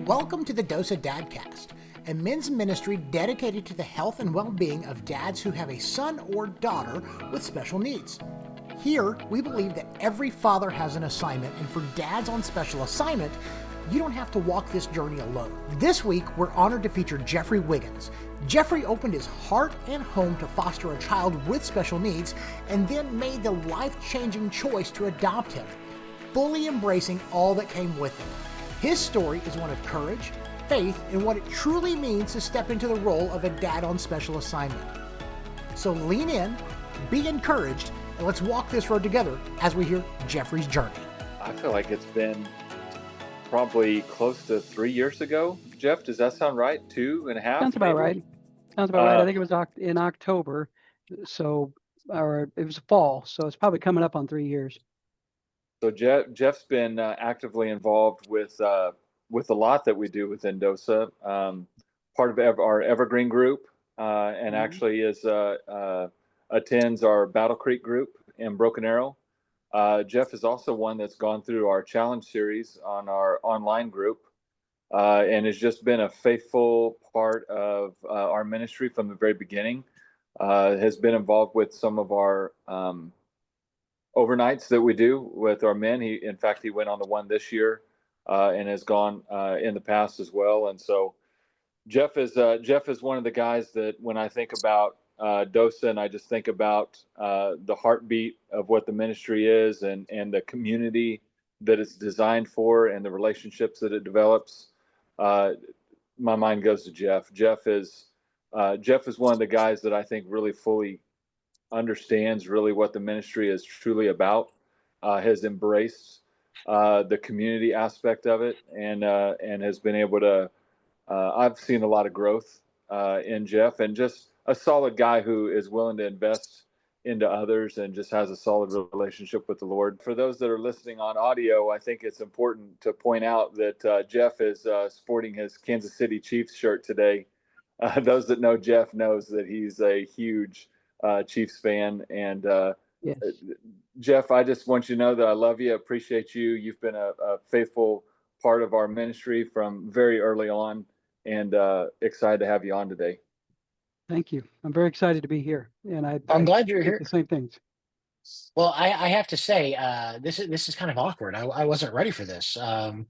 Welcome to the DOSA Dadcast, a men's ministry dedicated to the health and well-being of dads who have a son or daughter with special needs. Here, we believe that every father has an assignment, and for dads on special assignment, you don't have to walk this journey alone. This week, we're honored to feature Jeffrey Wiggins. Jeffrey opened his heart and home to foster a child with special needs, and then made the life-changing choice to adopt him, fully embracing all that came with it. His story is one of courage, faith, and what it truly means to step into the role of a dad on special assignment. So lean in, be encouraged, and let's walk this road together as we hear Jeffrey's journey. I feel like it's been probably close to 3 years ago. Jeff, does that sound right? 2.5? Sounds about right. Sounds about right. I think it was in October, or it was fall, so it's probably coming up on 3 years. So Jeff's been actively involved with a lot that we do within DOSA. Part of our Evergreen group, and actually attends our Battle Creek group in Broken Arrow. Jeff is also one that's gone through our challenge series on our online group, and has just been a faithful part of our ministry from the very beginning. Has been involved with some of our overnights that we do with our men. In fact, he went on the one this year, and has gone in the past as well. And so Jeff is one of the guys that when I think about DOSA, and I just think about the heartbeat of what the ministry is, and the community that it's designed for, and the relationships that it develops, my mind goes to Jeff. Jeff is one of the guys that I think really fully understands really what the ministry is truly about, has embraced the community aspect of it, and has been able to, I've seen a lot of growth in Jeff, and just a solid guy who is willing to invest into others and just has a solid relationship with the Lord. For those that are listening on audio, I think it's important to point out that Jeff is sporting his Kansas City Chiefs shirt today. Those that know Jeff knows that he's a huge Chiefs fan, and Yes. Jeff, I just want you to know that I love you, appreciate you. You've been a faithful part of our ministry from very early on, and excited to have you on today. Thank you. I'm very excited to be here, and I'm glad you're think here. the same things. Well, I have to say, this is kind of awkward. I wasn't ready for this. I'm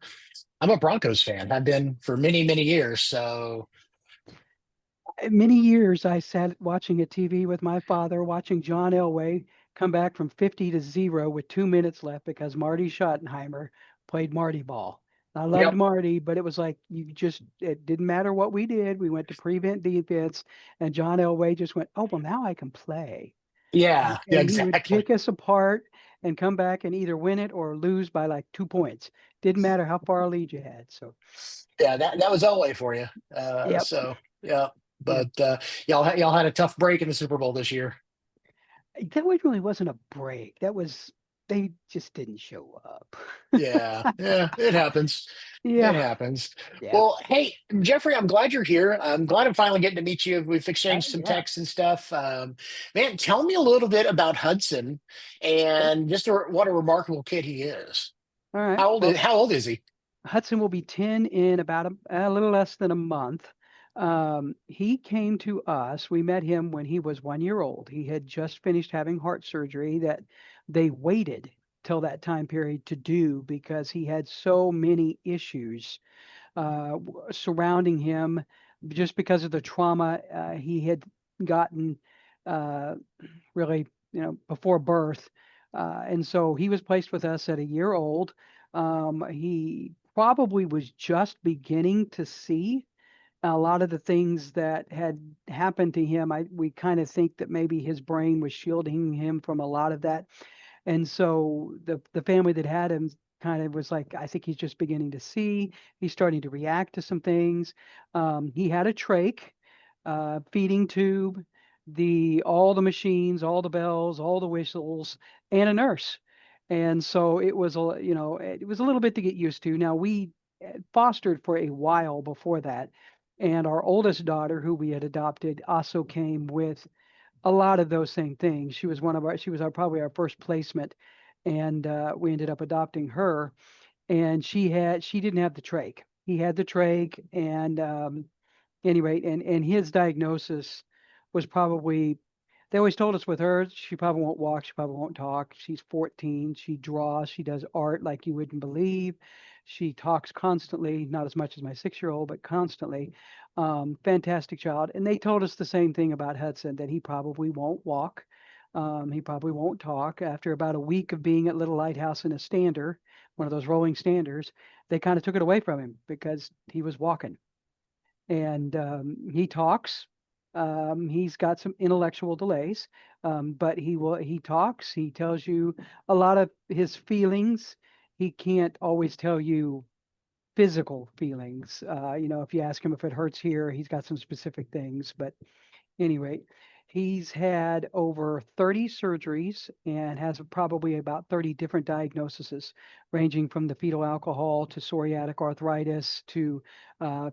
a Broncos fan. I've been for many, many years. So Many years I sat watching a TV with my father, watching John Elway come back from 50-0 with 2 minutes left because Marty Schottenheimer played Marty ball. I loved Yep. Marty, but it was like it didn't matter what we did. We went to prevent defense, and John Elway just went, oh, well, now I can play. Yeah, And he would exactly. pick us apart and come back and either win it or lose by like 2 points. Didn't matter how far a lead you had. So, Yeah, that was Elway for you. yep. So yeah, but y'all had a tough break in the Super Bowl this year. That really wasn't a break. They just didn't show up. Yeah, it happens. Yeah. It happens. Yeah. Well, hey, Jeffrey, I'm glad you're here. I'm glad I'm finally getting to meet you. We've exchanged some Yeah. texts and stuff. Man, tell me a little bit about Hudson and just what a remarkable kid he is. All right. How old is he? Hudson will be 10 in about a little less than a month. He came to us. We met him when he was 1 year old. He had just finished having heart surgery that they waited till that time period to do because he had so many issues surrounding him just because of the trauma he had gotten really, before birth. And so he was placed with us at 1 year old. He probably was just beginning to see a lot of the things that had happened to him. We kind of think that maybe his brain was shielding him from a lot of that. And so the family that had him kind of was like, I think he's just beginning to see. He's starting to react to some things. He had a trach, feeding tube, all the machines, all the bells, all the whistles, and a nurse. And so it was it was a little bit to get used to. Now we fostered for a while before that, and our oldest daughter, who we had adopted, also came with a lot of those same things. She was probably our first placement, and we ended up adopting her. And she didn't have the trach. he had the trach, and any rate, and his diagnosis was probably, they always told us with her, she probably won't walk, she probably won't talk. She's 14, she draws, she does art like you wouldn't believe. She talks constantly, not as much as my 6-year-old, but constantly. Fantastic child. And they told us the same thing about Hudson, that he probably won't walk. He probably won't talk. After about a week of being at Little Lighthouse in a stander, one of those rolling standers, they kind of took it away from him because he was walking. And he talks. He's got some intellectual delays, but he talks. He tells you a lot of his feelings. He can't always tell you physical feelings. If you ask him if it hurts here, he's got some specific things, but any rate, he's had over 30 surgeries and has probably about 30 different diagnoses, ranging from the fetal alcohol to psoriatic arthritis to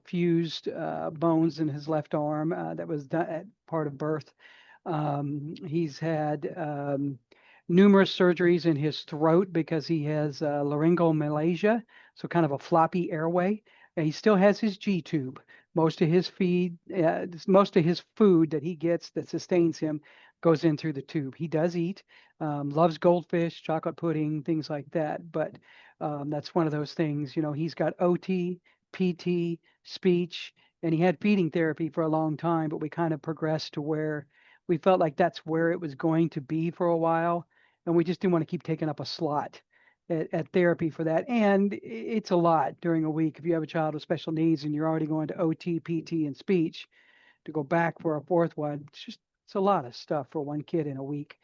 fused bones in his left arm that was done at part of birth. He's had numerous surgeries in his throat because he has laryngomalacia, so kind of a floppy airway. And he still has his G tube. Most of his food that he gets that sustains him goes in through the tube. He does eat, loves goldfish, chocolate pudding, things like that. But that's one of those things. He's got OT, PT, speech, and he had feeding therapy for a long time. But we kind of progressed to where we felt like that's where it was going to be for a while, and we just didn't want to keep taking up a slot at therapy for that. And it's a lot during a week. If you have a child with special needs and you're already going to OT, PT, and speech, to go back for a fourth one, it's a lot of stuff for one kid in a week.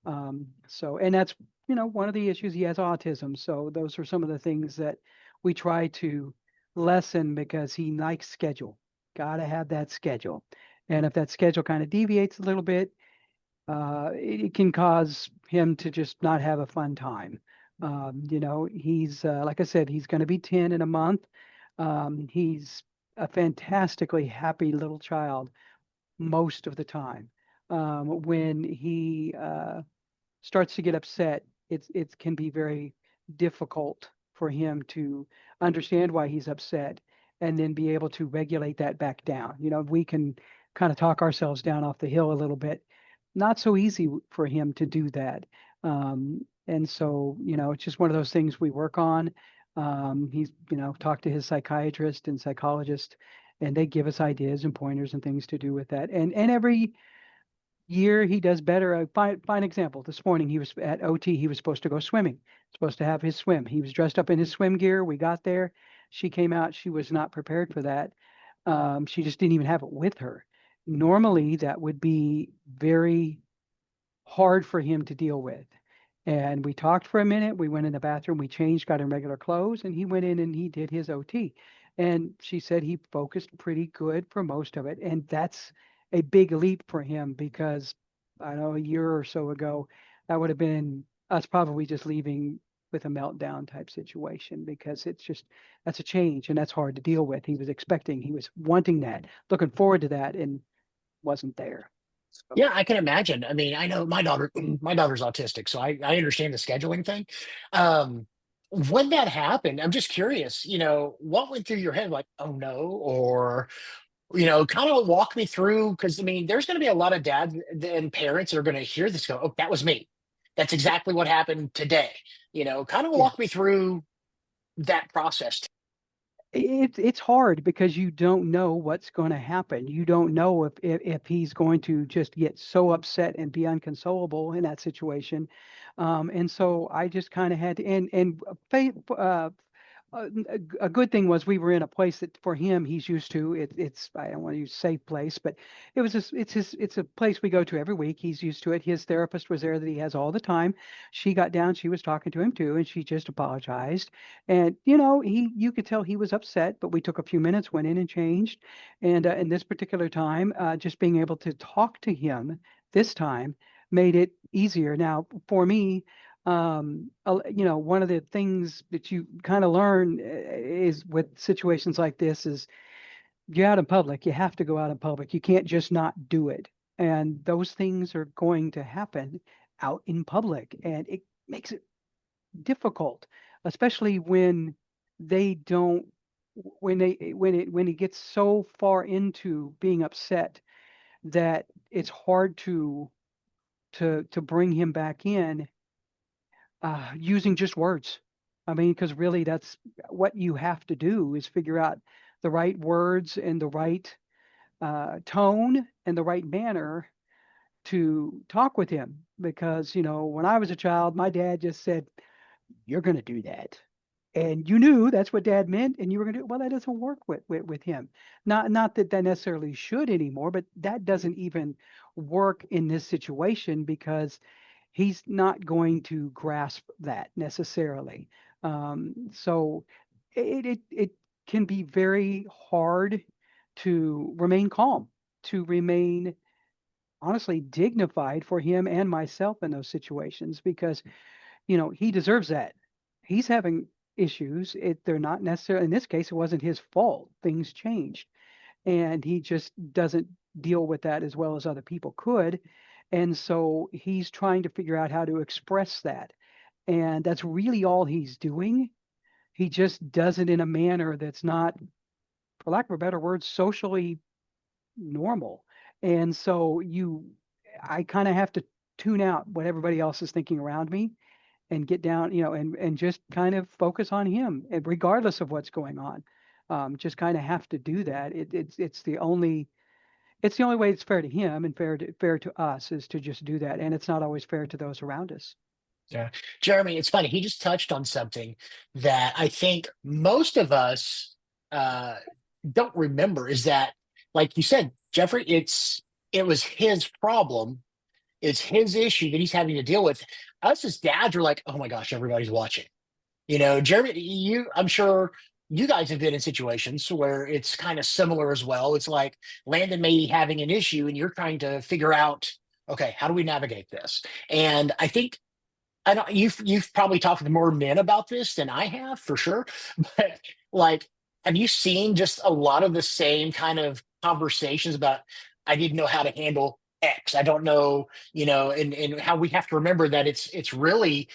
And that's, one of the issues. He has autism. So those are some of the things that we try to lessen because he likes schedule. Got to have that schedule. And if that schedule kind of deviates a little bit, it can cause him to just not have a fun time. He's like I said, he's going to be 10 in a month. He's a fantastically happy little child most of the time. When he starts to get upset, it can be very difficult for him to understand why he's upset and then be able to regulate that back down. We can kind of talk ourselves down off the hill a little bit. Not so easy for him to do that. And so, it's just one of those things we work on. He's, talked to his psychiatrist and psychologist, and they give us ideas and pointers and things to do with that. And every year he does better. A fine example. This morning he was at OT. He was supposed to go swimming, supposed to have his swim. He was dressed up in his swim gear. We got there. She came out. She was not prepared for that. She just didn't even have it with her. Normally, that would be very hard for him to deal with. And we talked for a minute. We went in the bathroom. We changed, got in regular clothes, and he went in and he did his OT. And she said he focused pretty good for most of it. And that's a big leap for him because I don't know, a year or so ago, that would have been us probably just leaving with a meltdown type situation because that's a change and that's hard to deal with. He was wanting that, looking forward to that, and wasn't there. So, Yeah, I can imagine. I mean, I know my daughter, my daughter's autistic, so I understand the scheduling thing. Um, when that happened, I'm just curious, what went through your head, like, oh no, or kind of walk me through, because I mean, there's going to be a lot of dads and parents that are going to hear this go, oh, that was me. That's exactly what happened today. Kind of yeah. walk me through that process. It's hard because you don't know what's going to happen. You don't know if he's going to just get so upset and be inconsolable in that situation. And so I just kind of had to, and a good thing was we were in a place that for him he's used to. It's I don't want to use safe place, but it's a place we go to every week. He's used to it. His therapist was there that he has all the time. She got down, she was talking to him too, and she just apologized. And you could tell he was upset, but we took a few minutes, went in and changed. And in this particular time, just being able to talk to him this time made it easier. Now for me, one of the things that you kind of learn is with situations like this is you're out in public, you have to go out in public. You can't just not do it. And those things are going to happen out in public. And it makes it difficult, especially when they don't when he gets so far into being upset that it's hard to bring him back in using just words. I mean, because really that's what you have to do is figure out the right words and the right tone and the right manner to talk with him. Because, when I was a child, my dad just said, "You're going to do that." And you knew that's what dad meant, and you were going to do. Well, that doesn't work with him. Not that that necessarily should anymore, but that doesn't even work in this situation because he's not going to grasp that necessarily. So it can be very hard to remain calm, to remain honestly dignified for him and myself in those situations because he deserves that. He's having issues. They're not necessarily, in this case, it wasn't his fault. Things changed, and he just doesn't deal with that as well as other people could. And so he's trying to figure out how to express that. And that's really all he's doing. He just does it in a manner that's not, for lack of a better word, socially normal. And so I kind of have to tune out what everybody else is thinking around me and get down, and just kind of focus on him, and regardless of what's going on. Just kind of have to do that. It's the only way it's fair to him and fair to us is to just do that, and it's not always fair to those around us. Yeah. Jeremy, it's funny. He just touched on something that I think most of us uh, don't remember is that, like you said, Jeffrey, it was his problem. It's his issue that he's having to deal with. Us as dads are like, oh my gosh, everybody's watching. Jeremy, I'm sure you guys have been in situations where it's kind of similar as well. It's like Landon may be having an issue and you're trying to figure out, okay, how do we navigate this? And I think I don't you've probably talked to more men about this than I have for sure. But like, have you seen just a lot of the same kind of conversations about I didn't know how to handle X. I don't know, and how we have to remember that it's really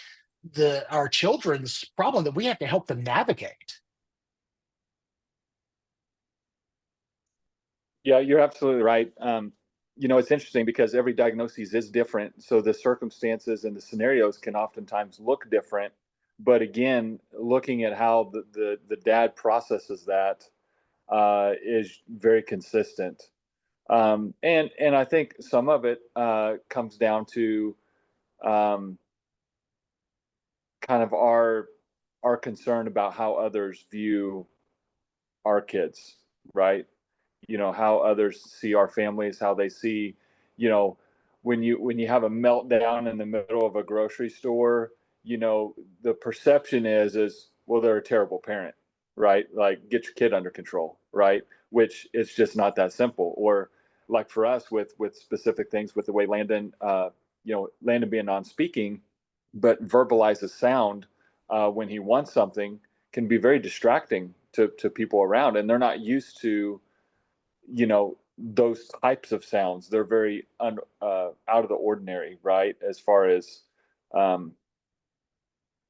our children's problem that we have to help them navigate. Yeah, you're absolutely right. It's interesting because every diagnosis is different, so the circumstances and the scenarios can oftentimes look different. But again, looking at how the dad processes that is very consistent. And I think some of it comes down to um, kind of our concern about how others view our kids, right? How others see our families, how they see, you know when you have a meltdown in the middle of a grocery store, the perception is, well, they're a terrible parent, right? Like, get your kid under control, right? Which is just not that simple. Or like for us with specific things, with the way Landon being non-speaking but verbalizes sound when he wants something, can be very distracting to people around, and they're not used to those types of sounds. They're very out of the ordinary, right? As far as um,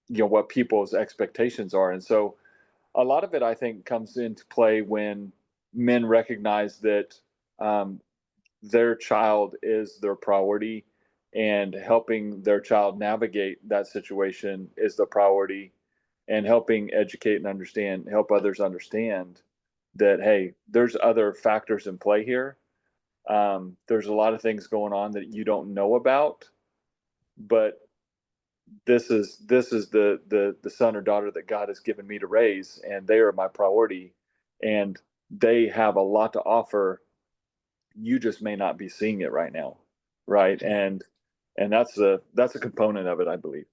what people's expectations are. And so a lot of it, I think, comes into play when men recognize that um, their child is their priority, and helping their child navigate that situation is the priority, and helping educate and help others understand that, hey, there's other factors in play here. There's a lot of things going on that you don't know about, but this is the son or daughter that God has given me to raise, and they are my priority, and they have a lot to offer. You just may not be seeing it right now, right? And that's a component of it, I believe.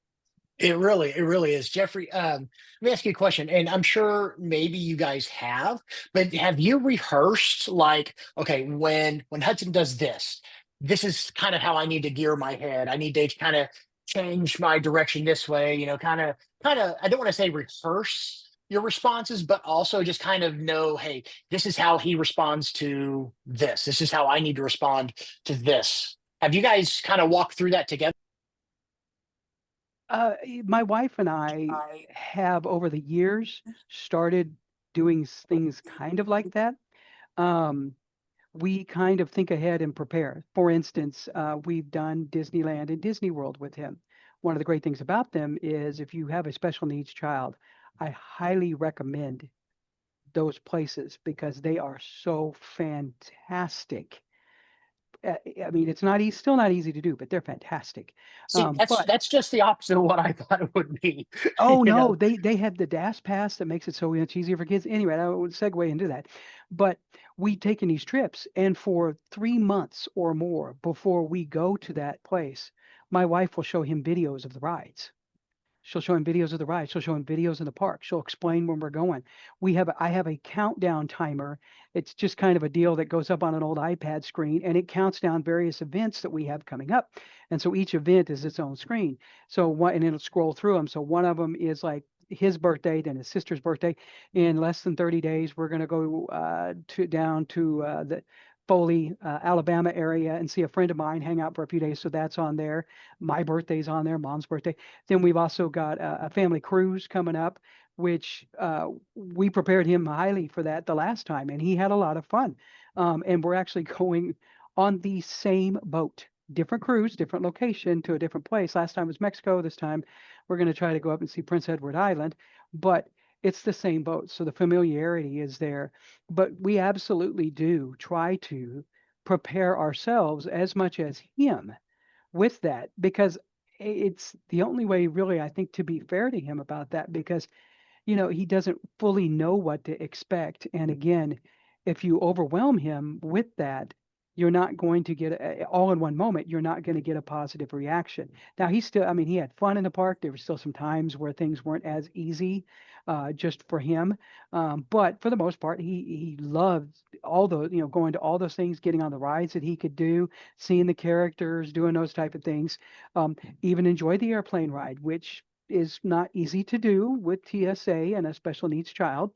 It really is. Jeffrey, let me ask you a question, and I'm sure maybe you guys have, but have you rehearsed, like, okay, when Hudson does this, this is kind of how I need to gear my head. I need to kind of change my direction this way, kind of, I don't want to say rehearse your responses, but also just kind of know, hey, this is how he responds to this. This is how I need to respond to this. Have you guys kind of walked through that together? My wife and I have over the years started doing things kind of like that. Um, we kind of think ahead and prepare. For instance, we've done Disneyland and Disney World with him. One of the great things about them is if you have a special needs child, I highly recommend those places because they are so fantastic. I mean, it's not easy, still not easy to do, but they're fantastic. See, that's But that's just the opposite of what I thought it would be. oh You no, know, they have the DAS pass that makes it so much easier for kids. Anyway, I would segue into that. But we taken these trips, and for 3 months or more before we go to that place, my wife will show him videos of the rides. She'll show him videos of the ride. She'll show him videos in the park. She'll explain when we're going. I have a countdown timer. It's just kind of a deal that goes up on an old iPad screen and it counts down various events that we have coming up. And so each event is its own screen. So one, and it'll scroll through them. So one of them is like his birthday, then his sister's birthday. In less than 30 days, we're going to go down to the Foley, Alabama area and see a friend of mine hang out for a few days. So that's on there. My birthday's on there, mom's birthday. Then we've also got a family cruise coming up, which we prepared him highly for that the last time, and he had a lot of fun. And we're actually going on the same boat, different cruise, different location to a different place. Last time was Mexico. This time we're going to try to go up and see Prince Edward Island, but it's the same boat. So the familiarity is there. But we absolutely do try to prepare ourselves as much as him with that because it's the only way really I think to be fair to him about that because he doesn't fully know what to expect. And again, if you overwhelm him with that, you're not going to get all in one moment. You're not going to get a positive reaction. Now, I mean, he had fun in the park. There were still some times where things weren't as easy just for him. But for the most part, he loved all the, going to all those things, getting on the rides that he could do, seeing the characters, doing those type of things. Even enjoyed the airplane ride, which is not easy to do with TSA and a special needs child.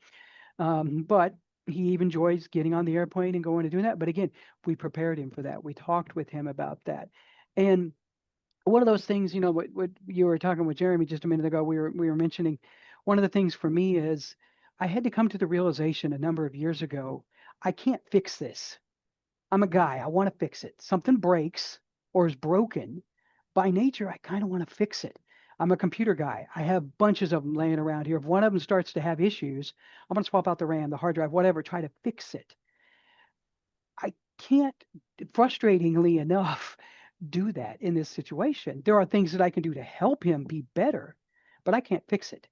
But he even enjoys getting on the airplane and going and doing that. But again, we prepared him for that. We talked with him about that. And one of those things, what you were talking with Jeremy just a minute ago, we were mentioning one of the things for me is I had to come to the realization a number of years ago, I can't fix this. I'm a guy, I want to fix it. Something breaks or is broken. By nature, I kind of want to fix it. I'm a computer guy. I have bunches of them laying around here. If one of them starts to have issues, I'm going to swap out the RAM, the hard drive, whatever, try to fix it. I can't, frustratingly enough, do that in this situation. There are things that I can do to help him be better, but I can't fix it.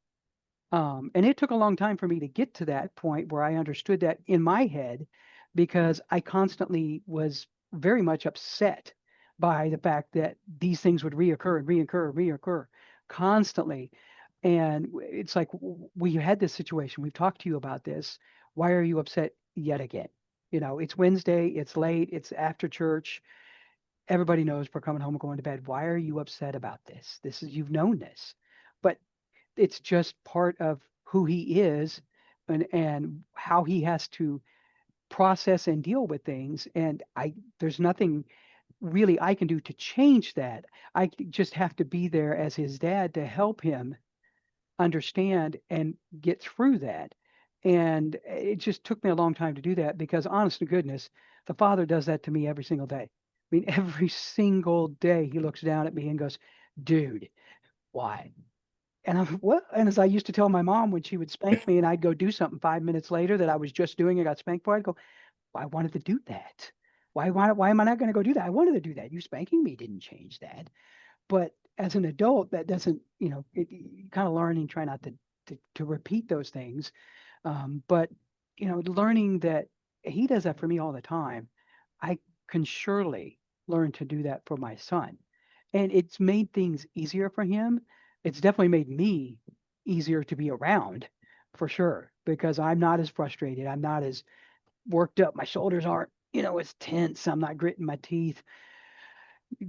And it took a long time for me to get to that point where I understood that in my head because I constantly was very much upset by the fact that these things would reoccur and reoccur and reoccur constantly. And it's like, we had this situation. We've talked to you about this. Why are you upset yet again? It's Wednesday, it's late, it's after church. Everybody knows we're coming home and going to bed. Why are you upset about this? You've known this. But it's just part of who he is and how he has to process and deal with things. And there's nothing really I can do to change that. I just have to be there as his dad to help him understand and get through that. And it just took me a long time to do that because honest to goodness, the father does that to me every single day. I mean, every single day he looks down at me and goes, dude, why? And I'm what? And as I used to tell my mom when she would spank me and I'd go do something 5 minutes later that I was just doing and got spanked for, I'd go, well, I wanted to do that. Why am I not going to go do that? I wanted to do that. You spanking me didn't change that. But as an adult, that doesn't, you kind of learn and try not to repeat those things. But, learning that he does that for me all the time, I can surely learn to do that for my son. And it's made things easier for him. It's definitely made me easier to be around for sure, because I'm not as frustrated. I'm not as worked up. My shoulders aren't, as tense. I'm not gritting my teeth.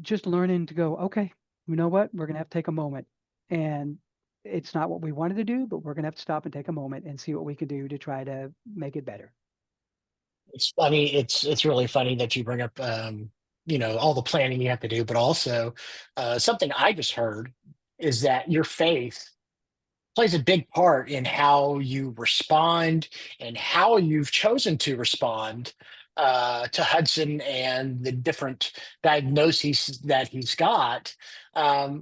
Just learning to go, okay, you know what? We're going to have to take a moment. And it's not what we wanted to do, but we're going to have to stop and take a moment and see what we can do to try to make it better. it's funny. It's really funny that you bring up, all the planning you have to do, but also something I just heard is that your faith plays a big part in how you respond and how you've chosen to respond to Hudson and the different diagnoses that he's got.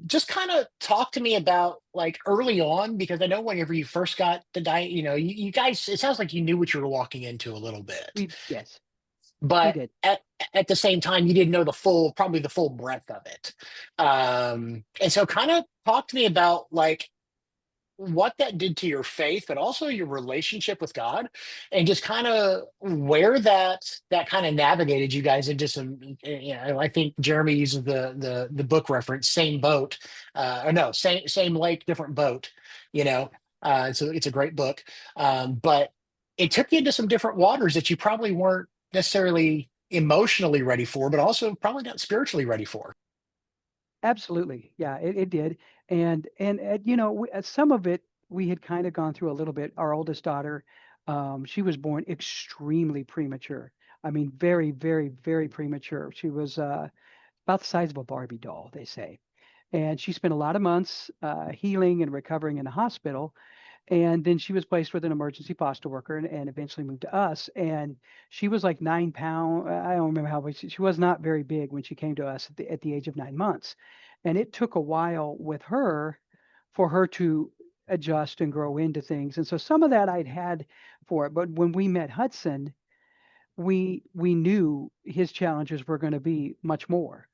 Just kind of talk to me about like early on, because I know whenever you first got the diet, you guys, it sounds like you knew what you were walking into a little bit, Yes, we but did. at the same time, you didn't know probably the full breadth of it. And so kind of talk to me about like what that did to your faith, but also your relationship with God, and just kind of where that kind of navigated you guys into some. I think Jeremy uses the book reference, same boat, or no, same lake, different boat. So it's a great book, but it took you into some different waters that you probably weren't necessarily emotionally ready for, but also probably not spiritually ready for. Absolutely. Yeah, it did. And some of it we had kind of gone through a little bit. Our oldest daughter, she was born extremely premature. I mean, very, very, very premature. She was about the size of a Barbie doll, they say. And she spent a lot of months healing and recovering in the hospital. And then she was placed with an emergency foster worker and eventually moved to us. And she was like 9 pounds. I don't remember how big she was, not very big when she came to us at the age of 9 months. And it took a while with her for her to adjust and grow into things. And so some of that I'd had for it. But when we met Hudson, we knew his challenges were going to be much more.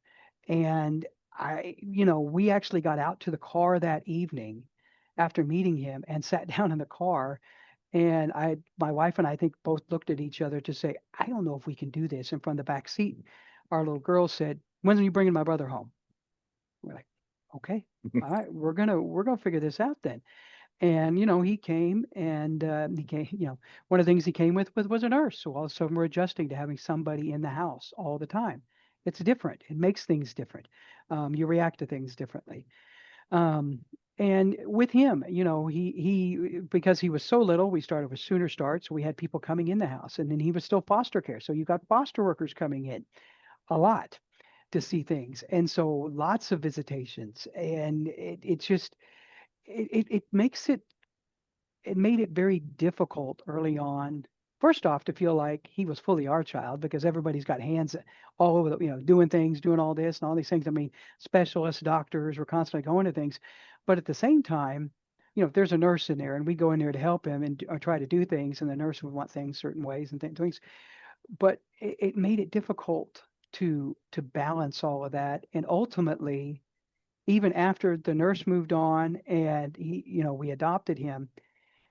And we actually got out to the car that evening after meeting him and sat down in the car. And my wife and I think both looked at each other to say, I don't know if we can do this. And from the back seat, our little girl said, when are you bringing my brother home? We're like, okay, all right, we're gonna figure this out then. And he came and he came. One of the things he came with was a nurse. So all of a sudden we're adjusting to having somebody in the house all the time. It's different. It makes things different. You react to things differently. Um, and with him, he because he was so little, we started with sooner starts. We had people coming in the house, and then he was still foster care. So you got foster workers coming in a lot to see things, and so lots of visitations, and it's just it makes it made it very difficult early on. First off, to feel like he was fully our child because everybody's got hands all over doing things, doing all this and all these things. I mean, specialists, doctors were constantly going to things. But at the same time, if there's a nurse in there and we go in there to help him and or try to do things, and the nurse would want things certain ways and things, but it made it difficult to balance all of that. And ultimately, even after the nurse moved on and we adopted him,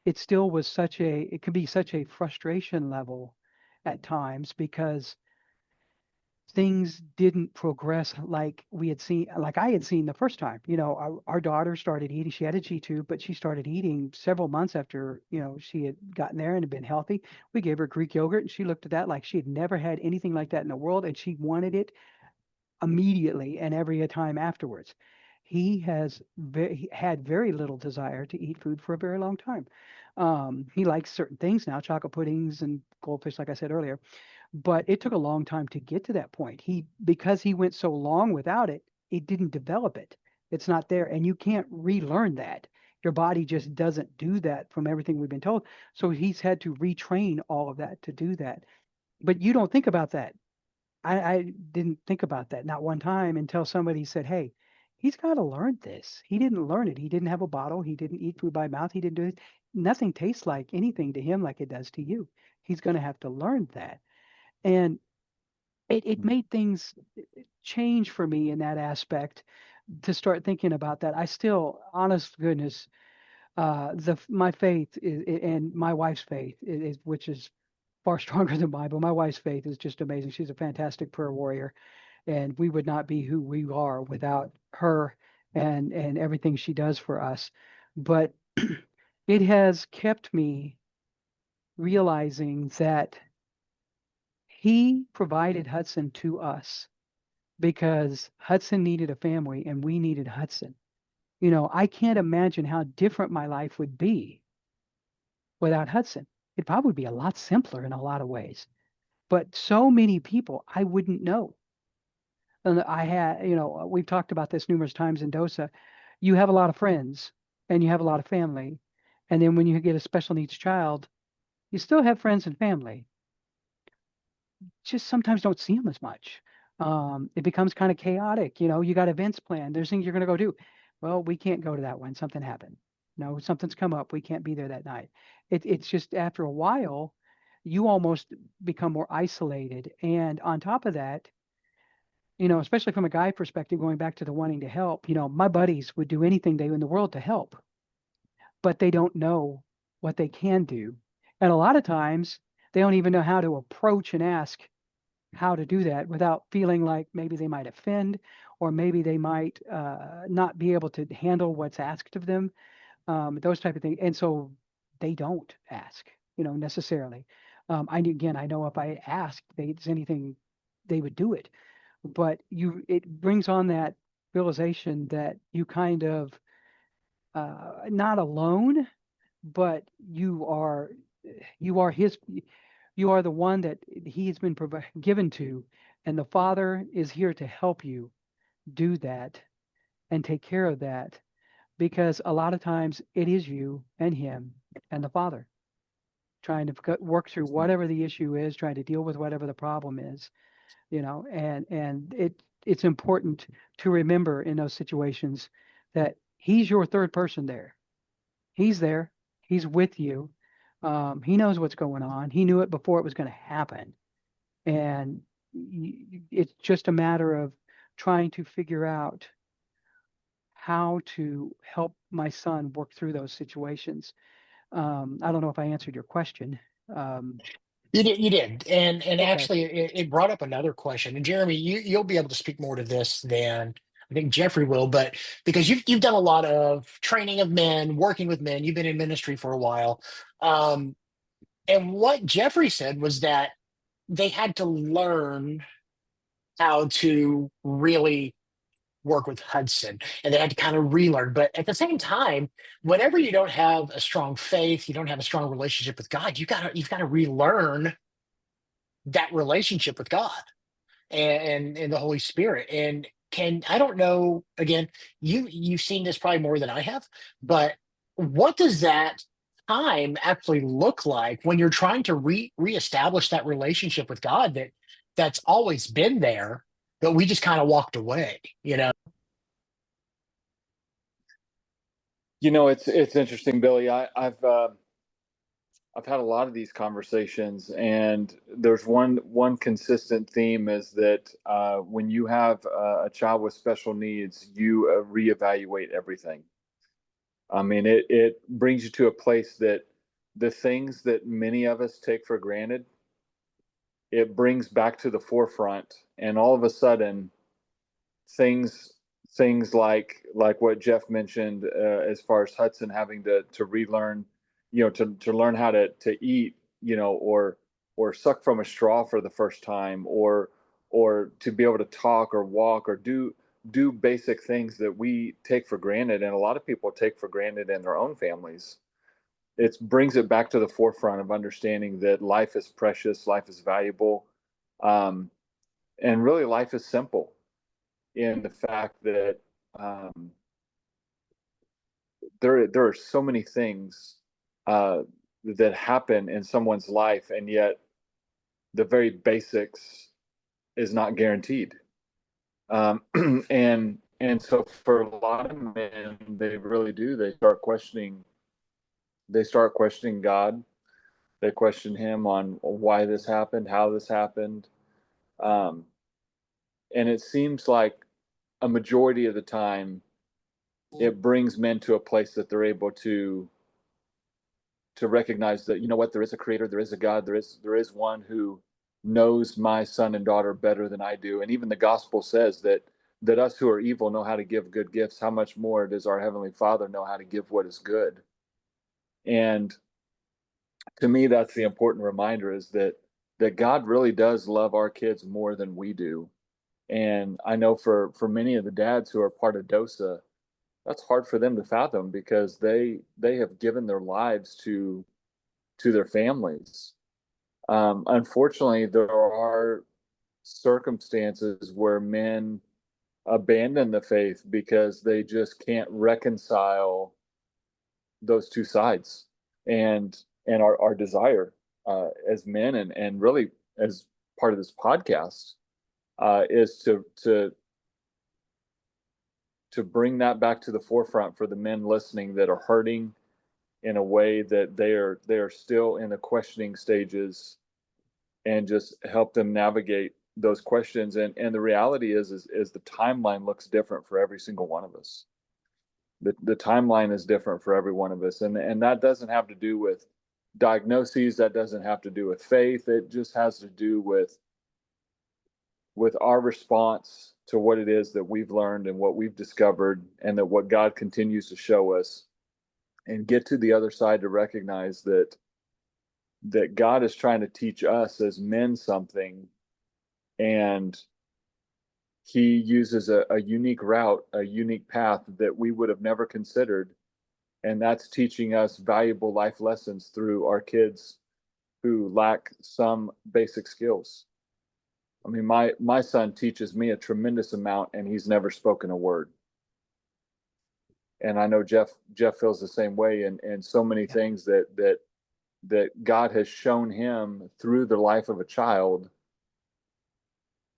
it could be such a frustration level at times because things didn't progress like we had seen, like I had seen the first time. Our daughter started eating. She had a G-tube, but she started eating several months after, she had gotten there and had been healthy. We gave her Greek yogurt and she looked at that like she had never had anything like that in the world, and she wanted it immediately and every time afterwards. He had very little desire to eat food for a very long time. He likes certain things now, chocolate puddings and goldfish, like I said earlier, but it took a long time to get to that point. Because he went so long without it, it didn't develop it. It's not there, and you can't relearn that. Your body just doesn't do that from everything we've been told. So he's had to retrain all of that to do that. But you don't think about that. I didn't think about that not one time until somebody said, "Hey, he's got to learn this." He didn't learn it. He didn't have a bottle. He didn't eat food by mouth. He didn't do it. Nothing tastes like anything to him like it does to you. He's going to have to learn that. And it made things change for me in that aspect to start thinking about that. I still, honest goodness, my faith and my wife's faith which is far stronger than mine, but my wife's faith is just amazing. She's a fantastic prayer warrior, and we would not be who we are without her and everything she does for us. But it has kept me realizing that he provided Hudson to us because Hudson needed a family and we needed Hudson. I can't imagine how different my life would be without Hudson. It'd probably be a lot simpler in a lot of ways. But so many people I wouldn't know. And we've talked about this numerous times in DOSA. You have a lot of friends, and you have a lot of family. And then when you get a special needs child, you still have friends and family, just sometimes don't see them as much. It becomes kind of chaotic. You got events planned. There's things you're going to go do. Well, we can't go to that one. Something happened. No, something's come up. We can't be there that night. It's just after a while, you almost become more isolated. And on top of that, especially from a guy perspective, going back to the wanting to help, my buddies would do anything they in the world to help, but they don't know what they can do. And a lot of times they don't even know how to approach and ask how to do that without feeling like maybe they might offend, or maybe they might not be able to handle what's asked of them, those type of things. And so they don't ask, necessarily. I know if I asked, there's anything, they would do it. But it brings on that realization that you kind of not alone, but you are his, you are the one that he's been given to, and the Father is here to help you do that and take care of that, because a lot of times it is you and him and the Father trying to work through whatever the issue is, trying to deal with whatever the problem is, and it's important to remember in those situations that he's your third person there. He's there. He's with you. He knows what's going on. He knew it before it was going to happen. And it's just a matter of trying to figure out how to help my son work through those situations. I don't know if I answered your question. Um, You did, and okay. actually, it brought up another question. And Jeremy, you'll be able to speak more to this than I think Jeffrey will, but because you've done a lot of training of men, working with men, you've been in ministry for a while. Um, and what Jeffrey said was that they had to learn how to really work with Hudson, and they had to kind of relearn. But at the same time, whenever you don't have a strong faith, you don't have a strong relationship with God, you've got to relearn that relationship with God and the Holy Spirit. And can I don't know, again, you've seen this probably more than I have, but what does that time actually look like when you're trying to reestablish that relationship with God that's always been there, but we just kind of walked away, you know? It's interesting, Billy. I've had a lot of these conversations, and there's one consistent theme is that when you have a child with special needs, you reevaluate everything. I mean, it brings you to a place that the things that many of us take for granted, it brings back to the forefront, and all of a sudden, things things like what Jeff mentioned, as far as Hudson having to relearn, to learn how to eat, or suck from a straw for the first time, or to be able to talk or walk or do basic things that we take for granted, and a lot of people take for granted in their own families. It brings it back to the forefront of understanding that life is precious, life is valuable, um, and really life is simple in the fact that um, there are so many things uh, that happen in someone's life, and yet the very basics is not guaranteed. Um, and so for a lot of men, they really do. They start questioning God. They question Him on why this happened, how this happened, um, and it seems like a majority of the time it brings men to a place that they're able to recognize that, there is a creator, there is a God, there is one who knows my son and daughter better than I do. And even the gospel says that us who are evil know how to give good gifts. How much more does our heavenly Father know how to give what is good? And to me, that's the important reminder, is that God really does love our kids more than we do. And I know for many of the dads who are part of DOSA, that's hard for them to fathom, because they have given their lives to their families. Unfortunately, there are circumstances where men abandon the faith because they just can't reconcile those two sides, and our desire as men, and really as part of this podcast, is to bring that back to the forefront for the men listening that are hurting in a way that they are still in the questioning stages, and just help them navigate those questions. And the reality is the timeline looks different for every single one of us. The timeline is different for every one of us, and that doesn't have to do with diagnoses, that doesn't have to do with faith, it just has to do with our response to what it is that we've learned and what we've discovered, and that what God continues to show us, and get to the other side to recognize that God is trying to teach us as men something, and he uses a unique route, a unique path that we would have never considered, and that's teaching us valuable life lessons through our kids who lack some basic skills. I mean, my son teaches me a tremendous amount, and he's never spoken a word. And I know Jeff feels the same way, and so many things that God has shown him through the life of a child,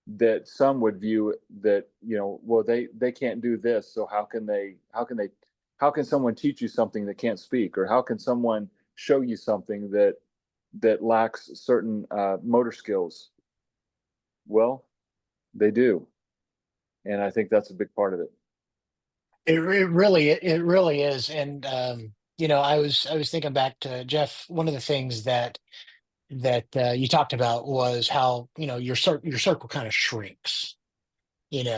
that some would view that, well, they can't do this, so how can someone teach you something that can't speak, or how can someone show you something that lacks certain motor skills? Well, they do, and I think that's a big part of it. It really is. And I was thinking back to Jeff. One of the things that you talked about was how your circle kind of shrinks, and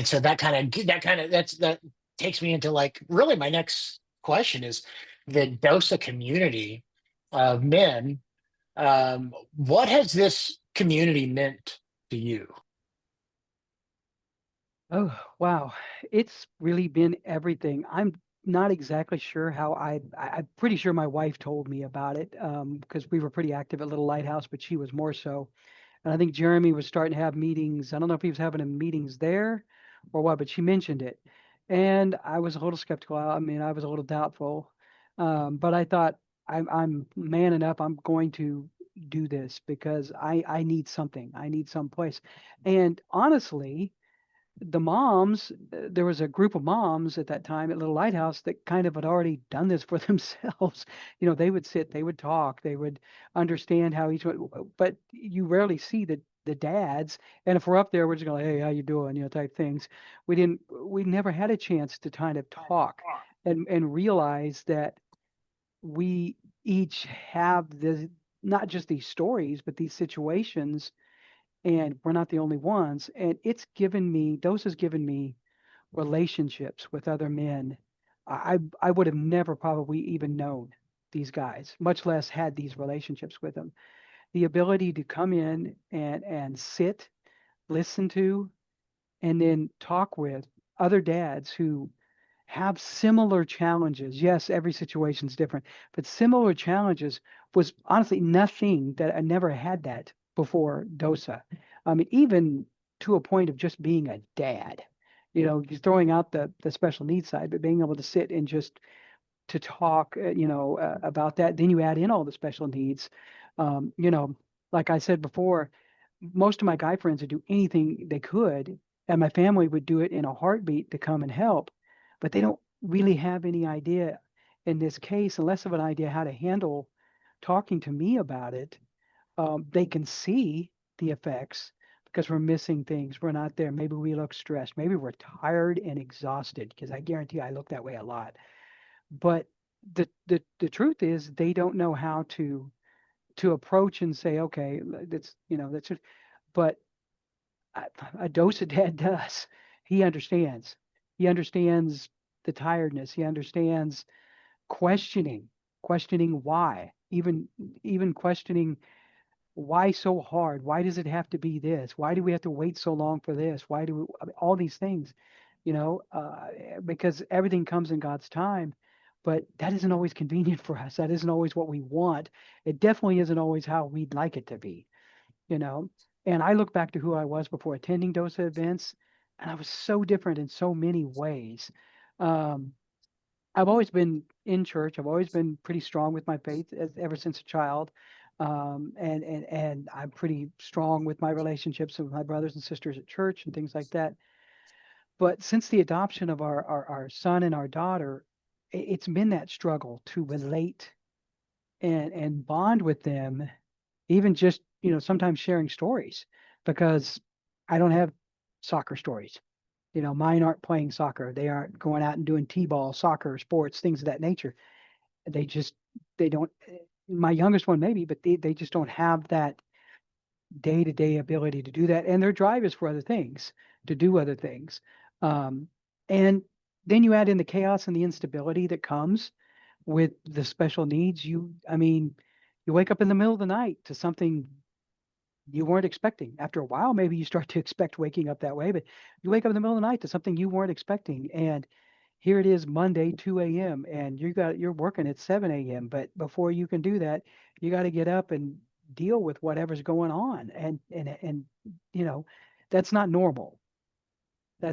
so that takes me into, like, really my next question is the DOSA community of men. What has this community meant to you? Oh, wow. It's really been everything. I'm not exactly sure how I'm pretty sure my wife told me about it, because we were pretty active at Little Lighthouse, but she was more so. And I think Jeremy was starting to have meetings. I don't know if he was having meetings there or what, but she mentioned it. And I was a little skeptical. I mean, I was a little doubtful. But I thought I'm man enough. I'm going to do this because I need something. I need some place. And honestly, the moms, there was a group of moms at that time at Little Lighthouse that kind of had already done this for themselves. They would sit, they would talk, they would understand how each one, but you rarely see the dads. And if we're up there, we're just going, hey, how you doing? Type things. We never had a chance to kind of talk and realize that we each have this, not just these stories, but these situations, and we're not the only ones. And those has given me relationships with other men. I would have never probably even known these guys, much less had these relationships with them. The ability to come in and sit, listen to, and then talk with other dads who have similar challenges. Yes, every situation is different, but similar challenges was honestly nothing that I never had that before DOSA. I mean, even to a point of just being a dad, you're throwing out the special needs side, but being able to sit and just to talk, about that. Then you add in all the special needs. Um, you know, like I said before, most of my guy friends would do anything they could, and my family would do it in a heartbeat to come and help, but they don't really have any idea in this case, and less of an idea how to handle talking to me about it. They can see the effects because we're missing things. We're not there. Maybe we look stressed. Maybe we're tired and exhausted because I guarantee I look that way a lot. But the truth is they don't know how to approach and say, okay, that's it. But a dose of dad does. He understands. He understands the tiredness. He understands questioning, questioning why, even questioning why so hard? Why does it have to be this? Why do we have to wait so long for this? Why do we, I mean, all these things, because everything comes in God's time, but that isn't always convenient for us. That isn't always what we want. It definitely isn't always how we'd like it to be, you know. And I look back to who I was before attending DOSA events, and I was so different in so many ways. Um, I've always been in church. I've always been pretty strong with my faith ever since a child. And I'm pretty strong with my relationships with my brothers and sisters at church and things like that. But since the adoption of our son and our daughter, it's been that struggle to relate and bond with them, even just, sometimes sharing stories, because I don't have soccer stories. Mine aren't playing soccer. They aren't going out and doing t-ball, soccer, sports, things of that nature. They just, they don't, my youngest one maybe, but they just don't have that day-to-day ability to do that. And their drive is for other things, to do other things. Um, and then you add in the chaos and the instability that comes with the special needs. I mean, you wake up in the middle of the night to something you weren't expecting. After a while, maybe you start to expect waking up that way, but you wake up in the middle of the night to something you weren't expecting. And here it is Monday, 2 a.m., and you're working at 7 a.m. But before you can do that, you got to get up and deal with whatever's going on. And you know, that's not normal. Well,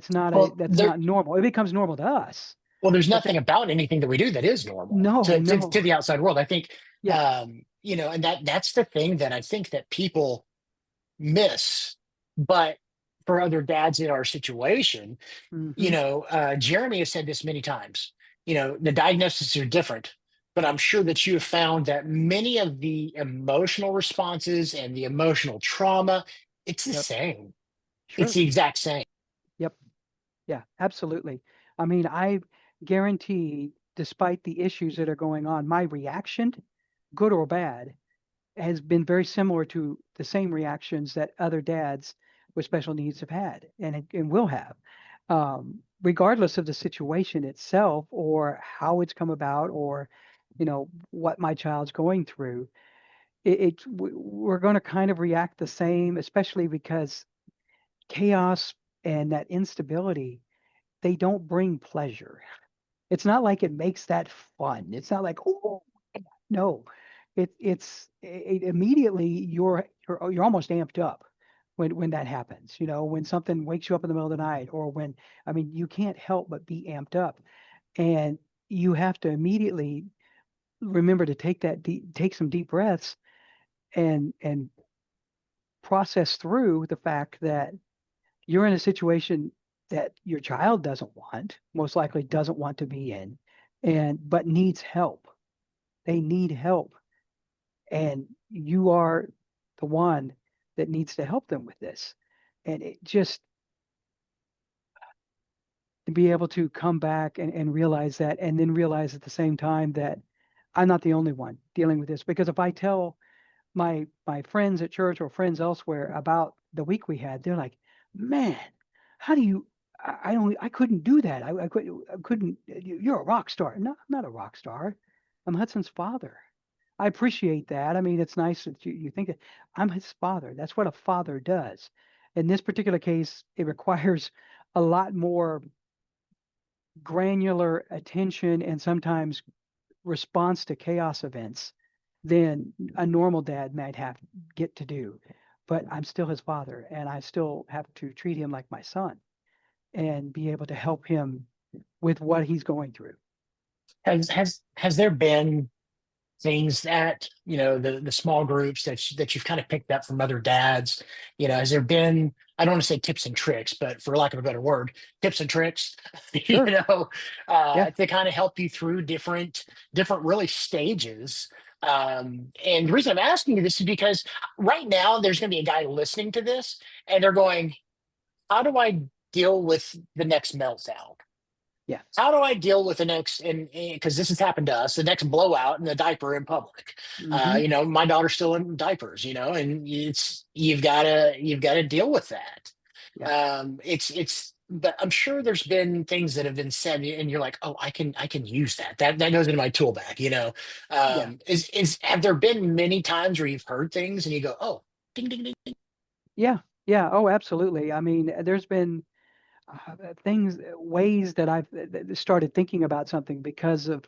That's there, not normal. It becomes normal to us. well, there's But that nothing about anything that we do that is normal no, to no. the outside world. I think, Yeah. and that's the thing that I think that people miss. But for other dads in our situation, Hmm. Jeremy has said this many times. The diagnoses are different, but I'm sure that you have found that many of the emotional responses and the emotional trauma, it's the Yep. same. It's Sure. the exact same. Yep. Yeah, absolutely. I mean, I guarantee, despite the issues that are going on, my reaction, good or bad, has been very similar to the same reactions that other dads with special needs have had and will have, regardless of the situation itself or how it's come about or, what my child's going through. We're going to kind of react the same, especially because chaos and that instability, they don't bring pleasure. It's not like it makes that fun. It's not like, oh, no, immediately you're almost amped up when that happens. When something wakes you up in the middle of the night, or when, I mean, you can't help but be amped up, and you have to immediately remember to take some deep breaths and process through the fact that you're in a situation that your child doesn't want, most likely doesn't want to be in, and but needs help. They need help, and you are the one that needs to help them with this. And it just to be able to come back and realize that, and then realize at the same time that I'm not the only one dealing with this. Because if I tell my friends at church or friends elsewhere about the week we had, they're like, "Man, how do you? I couldn't do that. I couldn't. You're a rock star." No, I'm not a rock star. I'm Hudson's father. I appreciate that. I mean, it's nice that you think that I'm his father. That's what a father does. In this particular case, it requires a lot more granular attention and sometimes response to chaos events than a normal dad might have get to do. But I'm still his father, and I still have to treat him like my son and be able to help him with what he's going through. Has there been things that the small groups that you've kind of picked up from other dads? Has there been, I don't want to say tips and tricks, but for lack of a better word, tips and tricks, Sure. Yeah. to kind of help you through different really stages? And the reason I'm asking you this is because right now there's going to be a guy listening to this and they're going, how do I deal with the next meltdown? Yeah. How do I deal with the next, and because this has happened to us, the next blowout in the diaper in public? Hmm. My daughter's still in diapers, and you've got to deal with that. Yeah. But I'm sure there's been things that have been said, and you're like, oh, I can use that. That goes into my tool bag. Yeah. Have there been many times where you've heard things and you go, oh, ding ding ding ding. Yeah. Yeah. Oh, absolutely. I mean, there's been ways that I've started thinking about something because of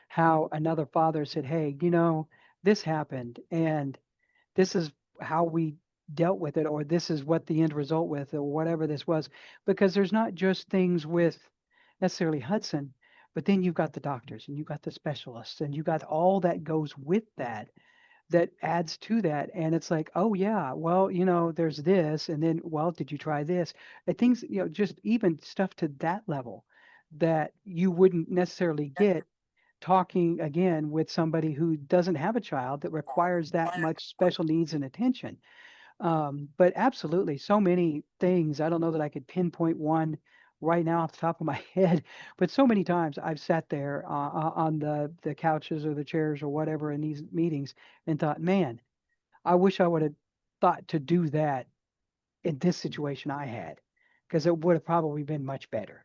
how another father said, "Hey, this happened, and this is how we dealt with it, or this is what the end result with, or whatever this was." Because there's not just things with necessarily Hudson, But then you've got the doctors and you've got the specialists and you got all that goes with that, that adds to that. And it's like, oh yeah, well, there's this, and then, well, did you try this? And things, just even stuff to that level that you wouldn't necessarily get talking again with somebody who doesn't have a child that requires that much special needs and attention. But absolutely, so many things. I don't know that I could pinpoint one right now off the top of my head, but so many times I've sat there on the couches or the chairs or whatever in these meetings and thought, man, I wish I would have thought to do that in this situation I had, because it would have probably been much better.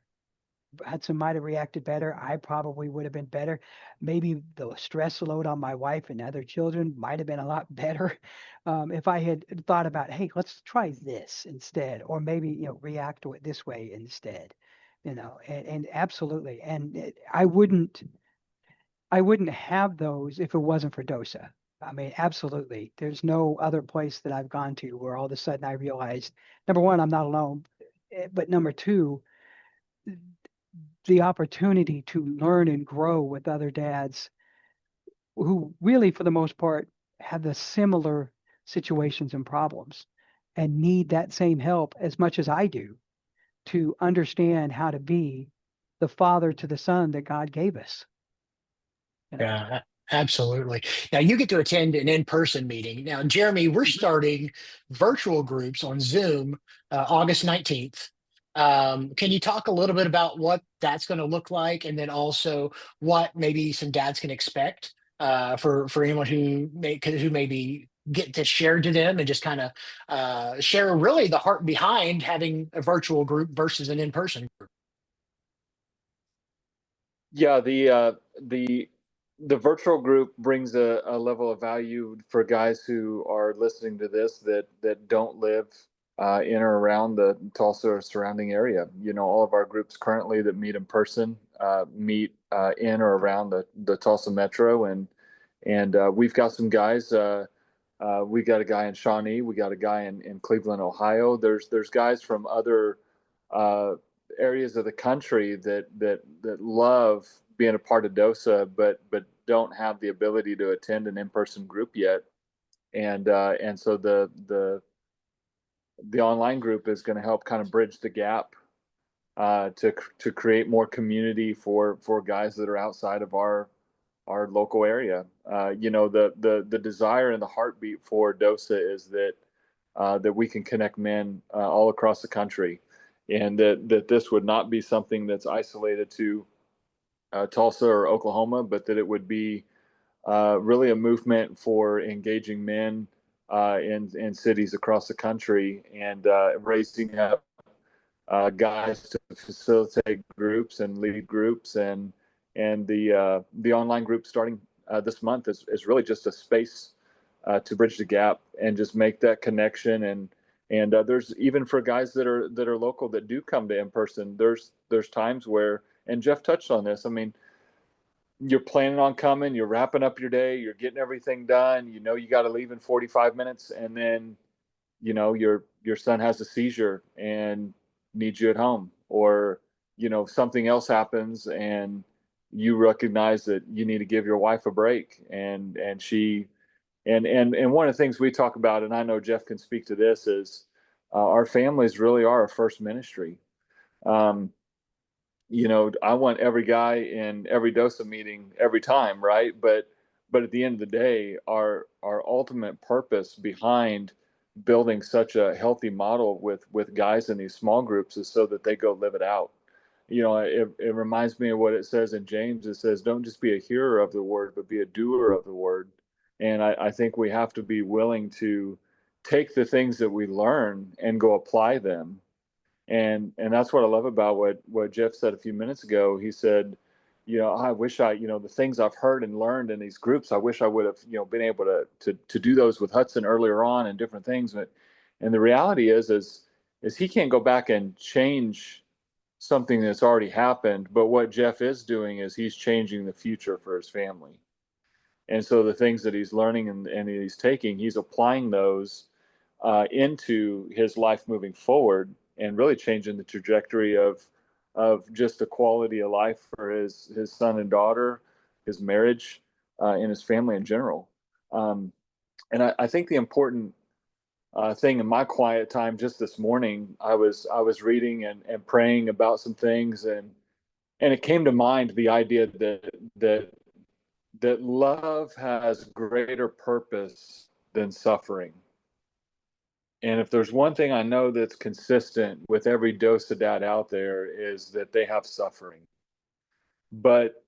Hudson might have reacted better. I probably would have been better. Maybe the stress load on my wife and other children might have been a lot better if I had thought about, hey, let's try this instead, or maybe react to it this way instead. And absolutely, and I wouldn't have those if it wasn't for DOSA. I mean, absolutely. There's no other place that I've gone to where all of a sudden I realized, number one, I'm not alone, but number two, the opportunity to learn and grow with other dads who really, for the most part, have the similar situations and problems and need that same help as much as I do to understand how to be the father to the son that God gave us. Yeah, absolutely. Now you get to attend an in-person meeting. Now, Jeremy, we're starting virtual groups on Zoom August 19th. Can you talk a little bit about what that's going to look like, and then also what maybe some dads can expect for anyone who maybe get this shared to them, and just kind of share really the heart behind having a virtual group versus an in-person group? Yeah, the virtual group brings a level of value for guys who are listening to this that don't live in or around the Tulsa or surrounding area. All of our groups currently that meet in person meet in or around the Tulsa metro, and we've got some guys. We got a guy in Shawnee. We got a guy in Cleveland, Ohio. There's guys from other uh, areas of the country that love being a part of DOSA, but don't have the ability to attend an in-person group yet. And so the online group is going to help kind of bridge the gap to create more community for guys that are outside of our local area. The desire and the heartbeat for DOSA is that we can connect men all across the country, and that this would not be something that's isolated to Tulsa or Oklahoma, but that it would be really a movement for engaging men in cities across the country, and raising up guys to facilitate groups and lead groups, and the online group starting this month is really just a space to bridge the gap and just make that connection. And there's, even for guys that are local that do come to in person, there's times where, and Jeff touched on this. I mean, you're planning on coming, you're wrapping up your day, you're getting everything done, you got to leave in 45 minutes, and then your son has a seizure and needs you at home, or something else happens and you recognize that you need to give your wife a break, and she and one of the things we talk about, and I know Jeff can speak to this, is our families really are our first ministry. um, I want every guy in every DOSA meeting every time, right? But at the end of the day, our ultimate purpose behind building such a healthy model with guys in these small groups is so that they go live it out. It reminds me of what it says in James. It says, "Don't just be a hearer of the word, but be a doer of the word." And I think we have to be willing to take the things that we learn and go apply them. And that's what I love about what Jeff said a few minutes ago. He said, I wish the things I've heard and learned in these groups, I wish I would have, been able to do those with Hudson earlier on and different things. And the reality is he can't go back and change something that's already happened. But what Jeff is doing is he's changing the future for his family. And so the things that he's learning and he's taking, he's applying those into his life moving forward, and really changing the trajectory of just the quality of life for his son and daughter, his marriage, and his family in general. And I think the important thing in my quiet time just this morning, I was reading and praying about some things, and it came to mind the idea that love has greater purpose than suffering. And if there's one thing I know that's consistent with every DOSA dad out there, is that they have suffering. But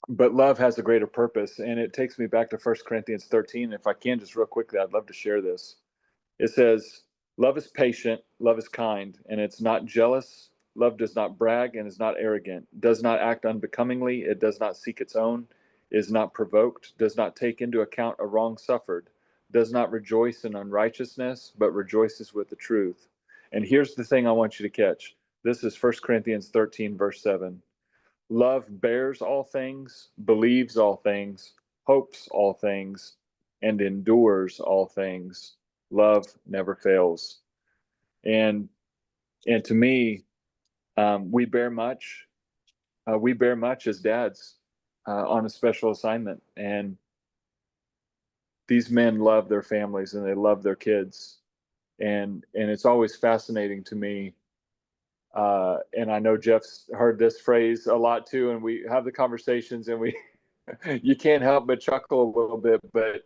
love has a greater purpose. And it takes me back to 1 Corinthians 13. If I can, just real quickly, I'd love to share this. It says, love is patient, love is kind, and it's not jealous. Love does not brag and is not arrogant, does not act unbecomingly, it does not seek its own, is not provoked, does not take into account a wrong suffered, does not rejoice in unrighteousness, but rejoices with the truth. And here's the thing I want you to catch. This is 1 Corinthians 13, verse 7. Love bears all things, believes all things, hopes all things, and endures all things. Love never fails. And to me, we bear much. We bear much as dads on a special assignment. And these men love their families and they love their kids. And it's always fascinating to me. And I know Jeff's heard this phrase a lot too, and we have the conversations, and you can't help but chuckle a little bit. But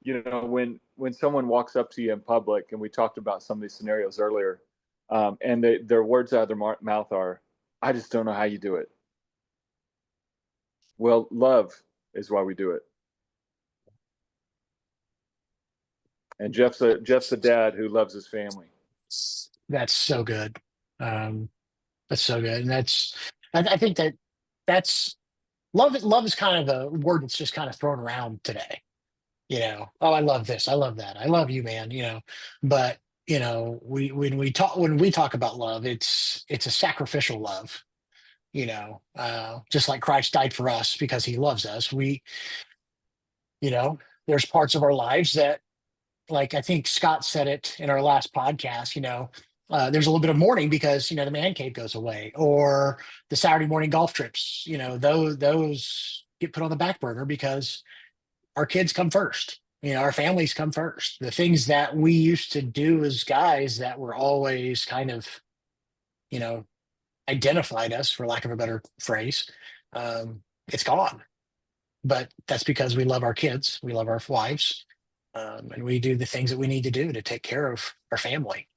when someone walks up to you in public, and we talked about some of these scenarios earlier, and their words out of their mouth are, "I just don't know how you do it." Well, love is why we do it. And Jeff's a dad who loves his family. That's so good. That's so good. And I think that's love. Love is kind of the word that's just kind of thrown around today. Oh, I love this. I love that. I love you, man. But when we talk about love, it's a sacrificial love. Just like Christ died for us because he loves us. There's parts of our lives that, like I think Scott said it in our last podcast, there's a little bit of mourning because, the man cave goes away, or the Saturday morning golf trips, those get put on the back burner because our kids come first. Our families come first. The things that we used to do as guys that were always kind of, identified us, for lack of a better phrase, it's gone. But that's because we love our kids, we love our wives, and we do the things that we need to do to take care of our family.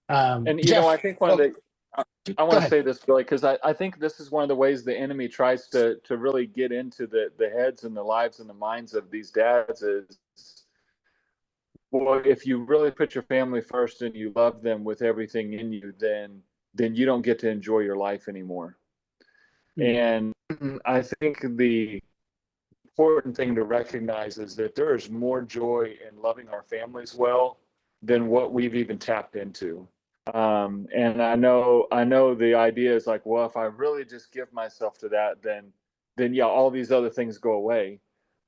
And Jeff, I think one of the I go want to ahead. say this, Billy, because I think this is one of the ways the enemy tries to really get into the heads and the lives and the minds of these dads is, well, if you really put your family first and you love them with everything in you, then you don't get to enjoy your life anymore. And I think the important thing to recognize is that there is more joy in loving our families well than what we've even tapped into. And I know the idea is like, well, if I really just give myself to that, then yeah, all these other things go away.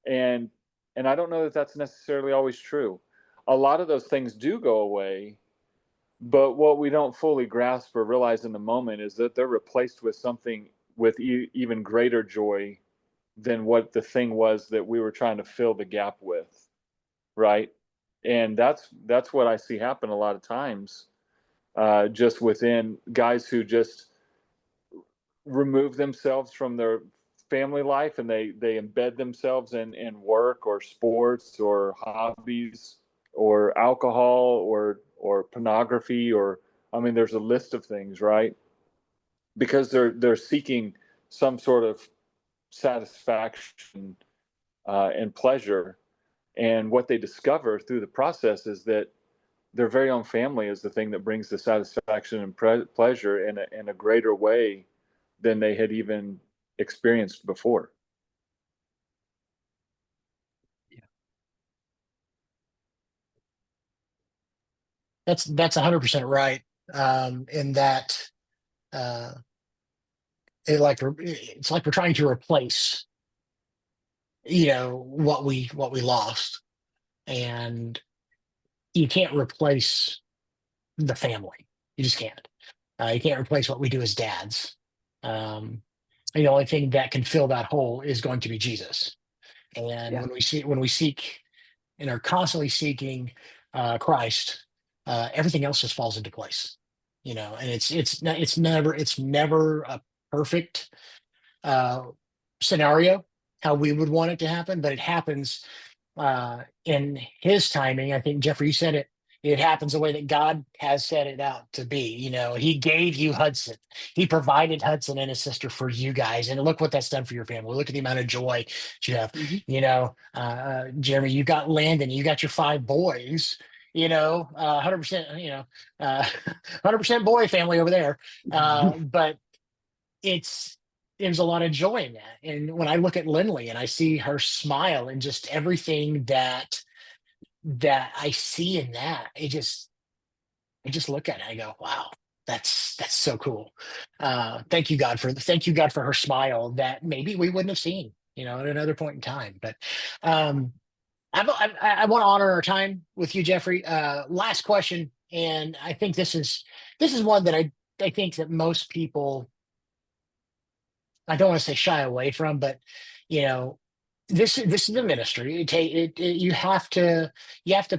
And I don't know that that's necessarily always true. A lot of those things do go away, but what we don't fully grasp or realize in the moment is that they're replaced with something with even greater joy than what the thing was that we were trying to fill the gap with, right? And that's what I see happen a lot of times, just within guys who just remove themselves from their family life, and they embed themselves in work or sports or hobbies or alcohol or pornography, or I mean, there's a list of things, right? Because they're seeking some sort of satisfaction and pleasure, and what they discover through the process is that their very own family is the thing that brings the satisfaction and pleasure in a greater way than they had even experienced before. That's 100% right. In that, it's like we're trying to replace, what we lost, and you can't replace the family. You just can't. You can't replace what we do as dads. Um, the only thing that can fill that hole is going to be Jesus. And Yeah. when we seek and are constantly seeking Christ, everything else just falls into place. And it's never a perfect uh, scenario how we would want it to happen, but it happens in his timing. I think Jeffrey, you said it. It happens the way that God has set it out to be. He gave you Hudson. He provided Hudson and his sister for you guys, and look what that's done for your family. Look at the amount of joy that you have. Hmm. Jeremy, you got Landon. You got your 5 boys. 100%. 100% boy family over there. But it's there's a lot of joy in that. And when I look at Lindley and I see her smile and just everything that I see in that, I just look at it. I go, wow, that's so cool. Thank you God for her smile that maybe we wouldn't have seen, at another point in time. But um, I want to honor our time with you, Jeffrey. Last question, and I think this is one that I think that most people, I don't want to say shy away from, but you know, this is a ministry. You have to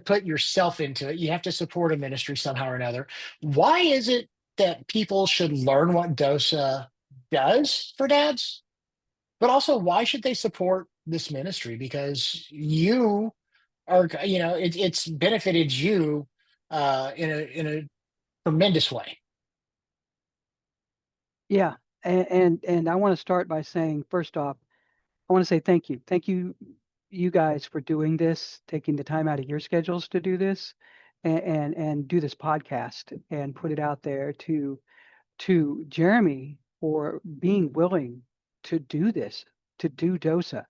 put yourself into it. You have to support a ministry somehow or another. Why is it that people should learn what DOSA does for dads? But also, why should they support this ministry? Because you are, it's benefited you in a tremendous way. Yeah. And I want to start by saying, first off, I want to say thank you. Thank you, you guys, for doing this, taking the time out of your schedules to do this and do this podcast and put it out there to Jeremy for being willing to do this, to do DOSA,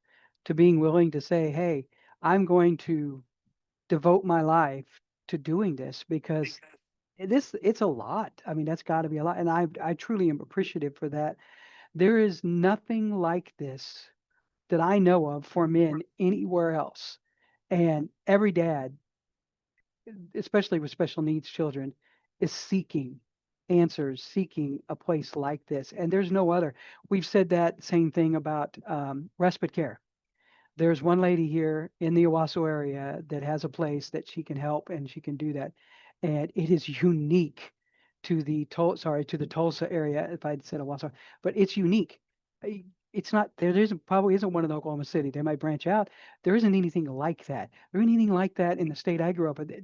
to being willing to say, hey, I'm going to devote my life to doing this because it's a lot. I mean, that's got to be a lot. And I truly am appreciative for that. There is nothing like this that I know of for men anywhere else. And every dad, especially with special needs children, is seeking answers, seeking a place like this. And there's no other. We've said that same thing about respite care. There's one lady here in the Owasso area that has a place that she can help and she can do that. And it is unique to the Tulsa area, if I'd said Owasso, but it's unique. It's not there. Probably isn't one in Oklahoma City. They might branch out. There isn't anything like that. There isn't anything like that in the state I grew up in.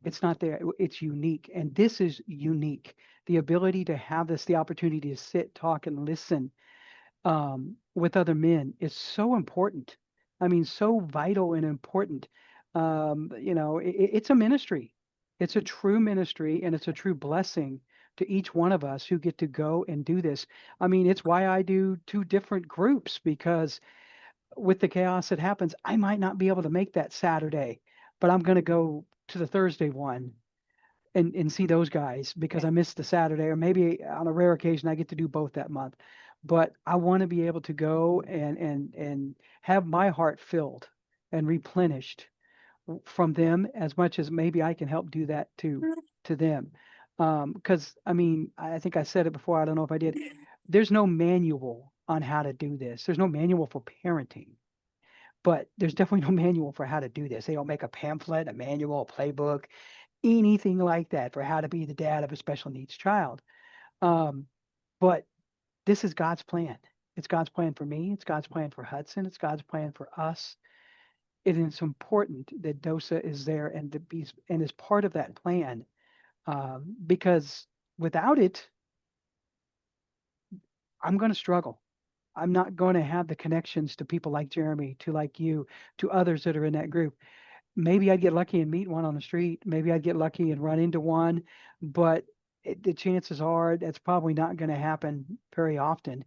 It's not there. It's unique. And this is unique. The ability to have this, the opportunity to sit, talk, and listen with other men is so important. I mean, so vital and important. It's a ministry. It's a true ministry, and it's a true blessing to each one of us who get to go and do this. I mean, it's why I do 2 different groups because with the chaos that happens, I might not be able to make that Saturday, but I'm going to go to the Thursday one and see those guys because I missed the Saturday, or maybe on a rare occasion I get to do both that month. But I want to be able to go and have my heart filled and replenished from them as much as maybe I can help do that to them. Because I mean, I think I said it before. I don't know if I did. There's no manual on how to do this. There's no manual for parenting, but there's definitely no manual for how to do this. They don't make a pamphlet, a manual, a playbook, anything like that for how to be the dad of a special needs child. Um, but this is God's plan. It's God's plan for me. It's God's plan for Hudson. It's God's plan for us. It is important that DOSA is there and is part of that plan because without it, I'm going to struggle. I'm not going to have the connections to people like Jeremy, to like you, to others that are in that group. Maybe I'd get lucky and meet one on the street. Maybe I'd get lucky and run into one, but the chances are that's probably not going to happen very often.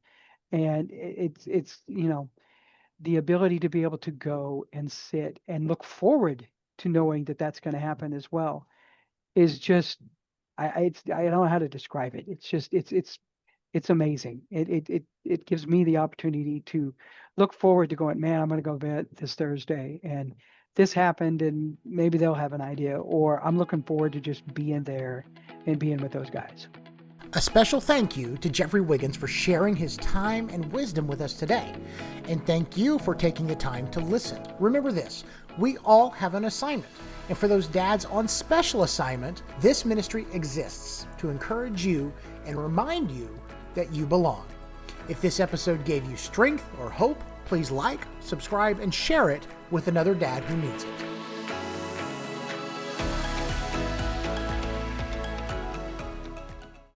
And it's the ability to be able to go and sit and look forward to knowing that that's going to happen as well is just I don't know how to describe it. It's just it's amazing. It gives me the opportunity to look forward to going, man, I'm going to go vet this Thursday, and this happened, and maybe they'll have an idea, or I'm looking forward to just being there and being with those guys. A special thank you to Jeffrey Wiggins for sharing his time and wisdom with us today. And thank you for taking the time to listen. Remember this, we all have an assignment. And for those dads on special assignment, this ministry exists to encourage you and remind you that you belong. If this episode gave you strength or hope, please like, subscribe, and share it with another dad who needs it.